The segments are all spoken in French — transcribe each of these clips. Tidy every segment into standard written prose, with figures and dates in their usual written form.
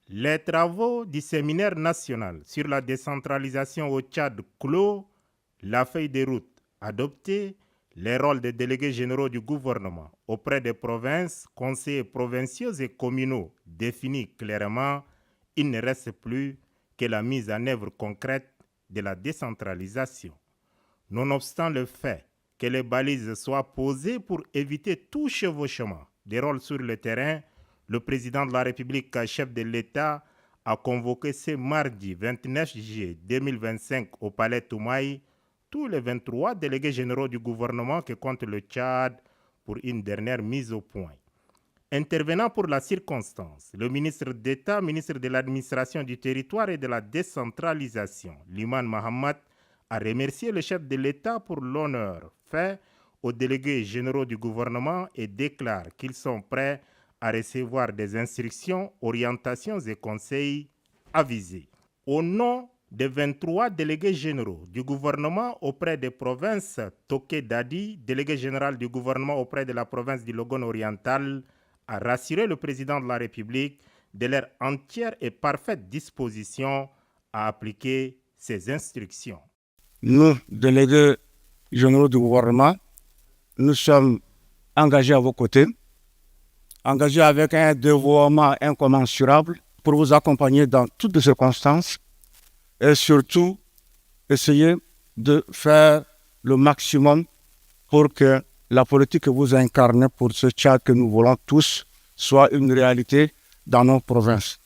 Les travaux du séminaire national sur la décentralisation au Tchad clos, la feuille de route adoptée, les rôles des délégués généraux du gouvernement auprès des provinces, conseillers provinciaux et communaux définis clairement, il ne reste plus que la mise en œuvre concrète de la décentralisation. Nonobstant le fait que les balises soient posées pour éviter tout chevauchement des rôles sur le terrain, le président de la République, chef de l'État, a convoqué ce mardi 29 juillet 2025 au Palais Toumaï tous les 23 délégués généraux du gouvernement que compte le Tchad pour une dernière mise au point. Intervenant pour la circonstance, le ministre d'État, ministre de l'Administration du territoire et de la décentralisation, Liman Mohamed, a remercié le chef de l'État pour l'honneur fait aux délégués généraux du gouvernement et déclare qu'ils sont prêts à recevoir des instructions, orientations et conseils avisés. Au nom des 23 délégués généraux du gouvernement auprès des provinces, Toké Dadi, délégué général du gouvernement auprès de la province du Logone oriental, a rassuré le président de la République de leur entière et parfaite disposition à appliquer ces instructions. Nous, délégués généraux du gouvernement, nous sommes engagés à vos côtés, engagés avec un dévouement incommensurable pour vous accompagner dans toutes les circonstances et surtout essayer de faire le maximum pour que la politique que vous incarnez pour ce Tchad que nous voulons tous soit une réalité dans nos provinces.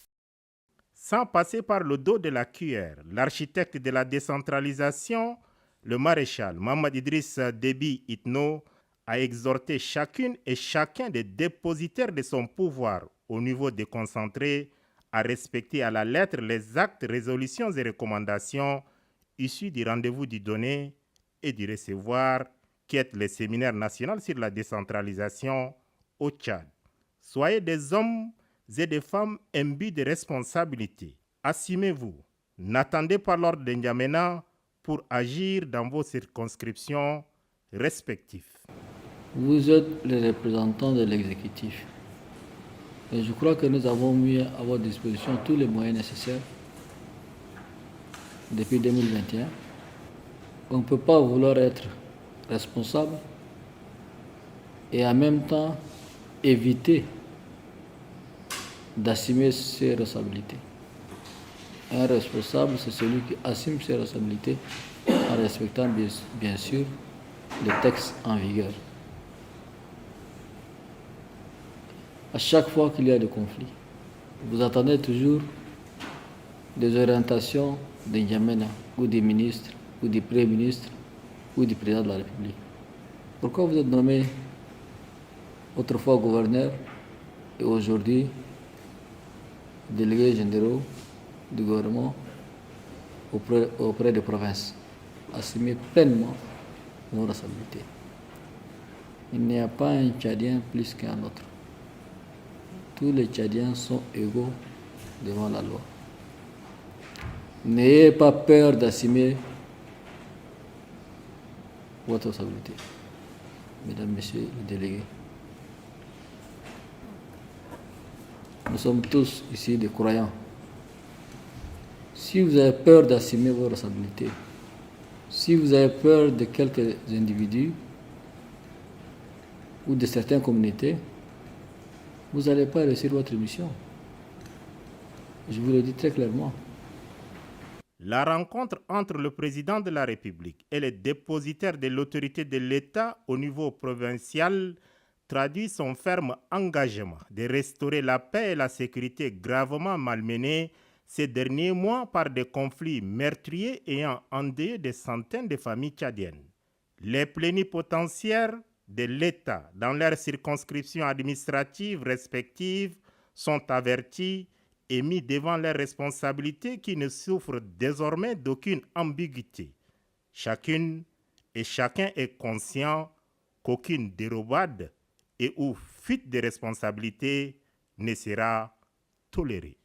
Sans passer par le dos de la cuillère, l'architecte de la décentralisation, le maréchal Mohamed Idriss Déby Itno, a exhorté chacune et chacun des dépositaires de son pouvoir au niveau déconcentré à respecter à la lettre les actes, résolutions et recommandations issus du rendez-vous du donner et du recevoir qui est le séminaire national sur la décentralisation au Tchad. Soyez des hommes et des femmes imbus de responsabilités. Assumez-vous. N'attendez pas l'ordre de N'Djamena pour agir dans vos circonscriptions respectives. Vous êtes les représentants de l'exécutif. Et je crois que nous avons mis à votre disposition tous les moyens nécessaires depuis 2021. On ne peut pas vouloir être responsable et en même temps éviter d'assumer ses responsabilités. Un responsable, c'est celui qui assume ses responsabilités en respectant bien sûr les textes en vigueur. À chaque fois qu'il y a des conflits, vous attendez toujours des orientations des N'Djamena ou des ministres ou des premiers ministres ou du président de la République. Pourquoi vous êtes nommé autrefois gouverneur et aujourd'hui délégués généraux du gouvernement auprès des provinces? Assumez pleinement vos responsabilités. Il n'y a pas un Tchadien plus qu'un autre. Tous les Tchadiens sont égaux devant la loi. N'ayez pas peur d'assumer votre responsabilité, mesdames, messieurs les délégués. Nous sommes tous ici des croyants. Si vous avez peur d'assumer vos responsabilités, si vous avez peur de quelques individus ou de certaines communautés, vous n'allez pas réussir votre mission. Je vous le dis très clairement. La rencontre entre le président de la République et les dépositaires de l'autorité de l'État au niveau provincial traduit son ferme engagement de restaurer la paix et la sécurité gravement malmenées ces derniers mois par des conflits meurtriers ayant endeuillé des centaines de familles tchadiennes. Les plénipotentiaires de l'État dans leurs circonscriptions administratives respectives sont avertis et mis devant leurs responsabilités qui ne souffrent désormais d'aucune ambiguïté. Chacune et chacun est conscient qu'aucune dérobade et ou fuite de responsabilité ne sera tolérée.